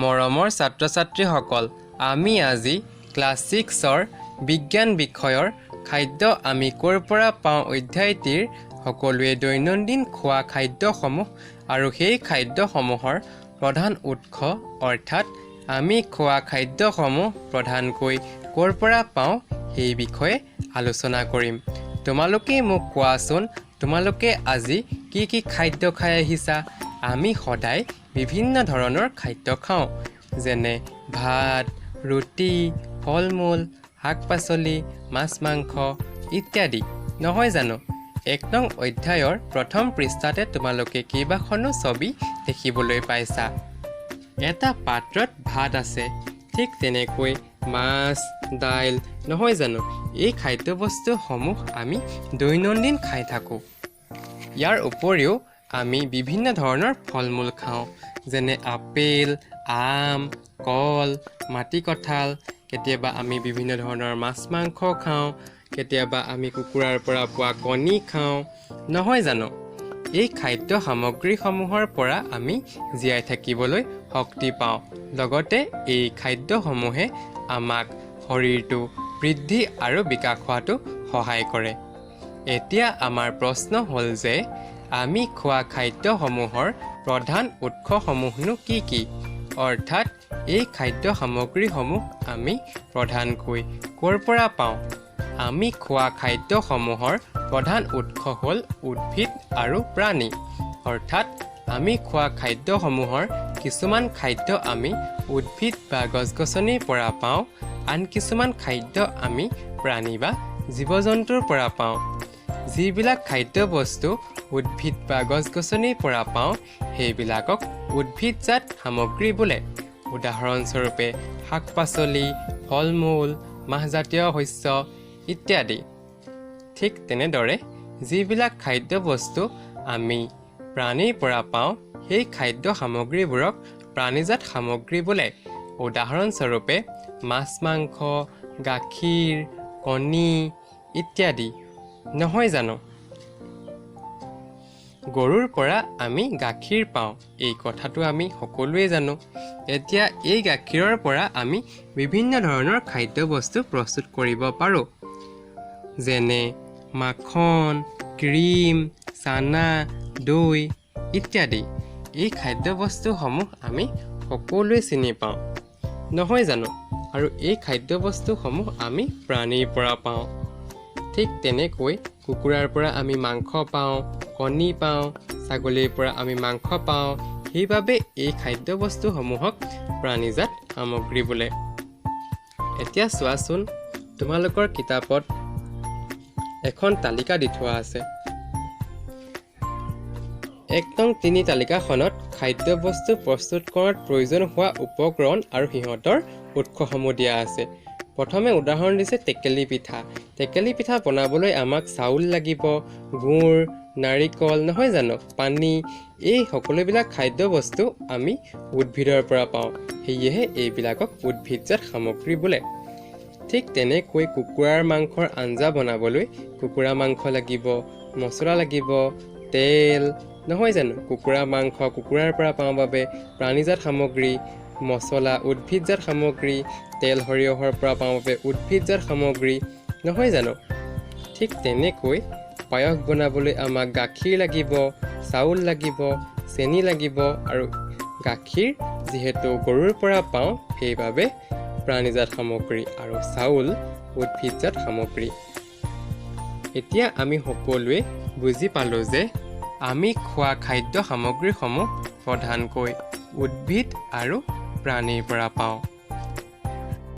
মৰমৰ ছাত্ৰ-ছাত্ৰীসকল, আমি আজি ক্লাছ 6ৰ বিজ্ঞান বিষয়ৰ খাদ্য আমি ক'ৰ পৰা পাওঁ অধ্যায়টিৰ সকলোৱে দৈনন্দিন খোৱা খাদ্যসমূহ আৰু সেই খাদ্যসমূহৰ প্ৰধান উৎস অৰ্থাৎ আমি খোৱা খাদ্যসমূহ প্ৰধানকৈ ক'ৰ পৰা পাওঁ সেই বিষয়ে আলোচনা কৰিম। তোমালোকে মোক কোৱাচোন, তোমালোকে আজি কি কি খাদ্য খাই আহিছা? আমি সদায় বিভিন্ন ধৰণৰ খাদ্য খাওঁ, যেনে ভাত, ৰুটি, ফল মূল, শাক পাচলি, মাছ মাংস ইত্যাদি, নহয় জানো? 1 নং অধ্যায়ৰ প্ৰথম পৃষ্ঠাতে তোমালোকে কেইবাখনো ছবি দেখিবলৈ পাইছা। এটা পাত্ৰত ভাত আছে, ঠিক তেনেকৈ মাছ, দাইল, নহয় জানো? এই খাদ্যবস্তুসমূহ আমি দৈনন্দিন খাই থাকোঁ। ইয়াৰ উপৰিও আমি বিভিন্ন ধৰণৰ ফল মূল খাওঁ, যেনে আপেল, আম, কল, মাটিকঁঠাল। কেতিয়াবা আমি বিভিন্ন ধৰণৰ মাছ মাংস খাওঁ, কেতিয়াবা আমি কুকুৰাৰ পৰা পোৱা কণী খাওঁ, নহয় জানো? এই খাদ্য সামগ্ৰীসমূহৰ পৰা আমি জীয়াই থাকিবলৈ শক্তি পাওঁ। লগতে এই খাদ্যসমূহে আমাক শৰীৰটো বৃদ্ধি আৰু বিকাশ হোৱাটো সহায় কৰে। এতিয়া আমাৰ প্ৰশ্ন হ'ল যে আমি খোৱা খাদ্যসমূহৰ প্ৰধান উৎসসমূহনো কি কি? অৰ্থাৎ এই খাদ্য সামগ্ৰীসমূহ আমি প্ৰধানকৈ ক'ৰ পৰা পাওঁ? আমি খোৱা খাদ্যসমূহৰ প্ৰধান উৎস হ'ল উদ্ভিদ আৰু প্ৰাণী। অৰ্থাৎ আমি খোৱা খাদ্যসমূহৰ কিছুমান খাদ্য আমি উদ্ভিদ বা গছ-গছনিৰ পৰা পাওঁ, আন কিছুমান খাদ্য আমি প্ৰাণী বা জীৱ জন্তুৰ পৰা পাওঁ। যিবিলাক খাদ্যবস্তু উদ্ভিদ বা গছ-গছনিৰ পৰা পাওঁ সেইবিলাকক উদ্ভিদজাত সামগ্ৰী বোলে। উদাহৰণস্বৰূপে শাক পাচলি, ফল মূল, মাহজাতীয় শস্য ইত্যাদি। ঠিক তেনেদৰে যিবিলাক খাদ্যবস্তু আমি প্ৰাণীৰ পৰা পাওঁ সেই খাদ্য সামগ্ৰীবোৰক প্ৰাণীজাত সামগ্ৰী বোলে। উদাহৰণস্বৰূপে মাছ মাংস, গাখীৰ, কণী ইত্যাদি, নহয় জানো? গৰুৰ পৰা আমি গাখীৰ পাওঁ, এই কথাটো আমি সকলোৱে জানো। এতিয়া এই গাখীৰৰ পৰা আমি বিভিন্ন ধৰণৰ খাদ্যবস্তু প্ৰস্তুত কৰিব পাৰোঁ, যেনে মাখন, ক্ৰীম, চানা, দৈ ইত্যাদি। এই খাদ্যবস্তুসমূহ আমি সকলোৱে চিনি পাওঁ, নহয় জানো? আৰু এই খাদ্যবস্তুসমূহ আমি প্ৰাণীৰ পৰা পাওঁ। ঠিক তেনেকৈ কুকুৰাৰ পৰা আমি মাংস পাওঁ, কণী পাওঁ, ছাগলীৰ পৰা আমি মাংস পাওঁ। সেইবাবে এই খাদ্যবস্তুসমূহক প্ৰাণীজাত সামগ্ৰী বোলে। এতিয়া চোৱাচোন, তোমালোকৰ কিতাপত এখন তালিকা দি থোৱা আছে। 1 নং 3 তালিকাখনত খাদ্যবস্তু প্ৰস্তুত কৰাত প্ৰয়োজন হোৱা উপকৰণ আৰু সিহঁতৰ উৎসসমূহ দিয়া আছে। প্ৰথমে উদাহৰণ দিছে টেকেলি পিঠা। টেকেলি পিঠা বনাবলৈ আমাক চাউল লাগিব, গুড়, নাৰিকল, নহয় জানো, পানী। এই সকলোবিলাক খাদ্যবস্তু আমি উদ্ভিদৰ পৰা পাওঁ, সেয়েহে এইবিলাকক উদ্ভিদজাত সামগ্ৰী বোলে। ঠিক তেনেকৈ কুকুৰাৰ মাংসৰ আঞ্জা বনাবলৈ কুকুৰা মাংস লাগিব, মছলা লাগিব, তেল, নহয় জানো? কুকুৰা মাংস কুকুৰাৰ পৰা পাওঁ বাবে প্ৰাণীজাত সামগ্ৰী, মছলা উদ্ভিদজাত সামগ্ৰী, তেল সৰিয়হৰ পৰা পাওঁ বাবে উদ্ভিদজাত সামগ্ৰী, নহয় জানো? ঠিক তেনেকৈ পায়স বনাবলৈ আমাক গাখীৰ লাগিব, চাউল লাগিব, চেনি লাগিব, আৰু গাখীৰ যিহেতু গৰুৰ পৰা পাওঁ সেইবাবে প্ৰাণীজাত সামগ্ৰী, আৰু চাউল উদ্ভিদজাত সামগ্ৰী। এতিয়া আমি সকলোৱে বুজি পালোঁ যে আমি খোৱা খাদ্য সামগ্ৰীসমূহ প্ৰধানকৈ উদ্ভিদ আৰু প্ৰাণীৰ পৰা পাওঁ।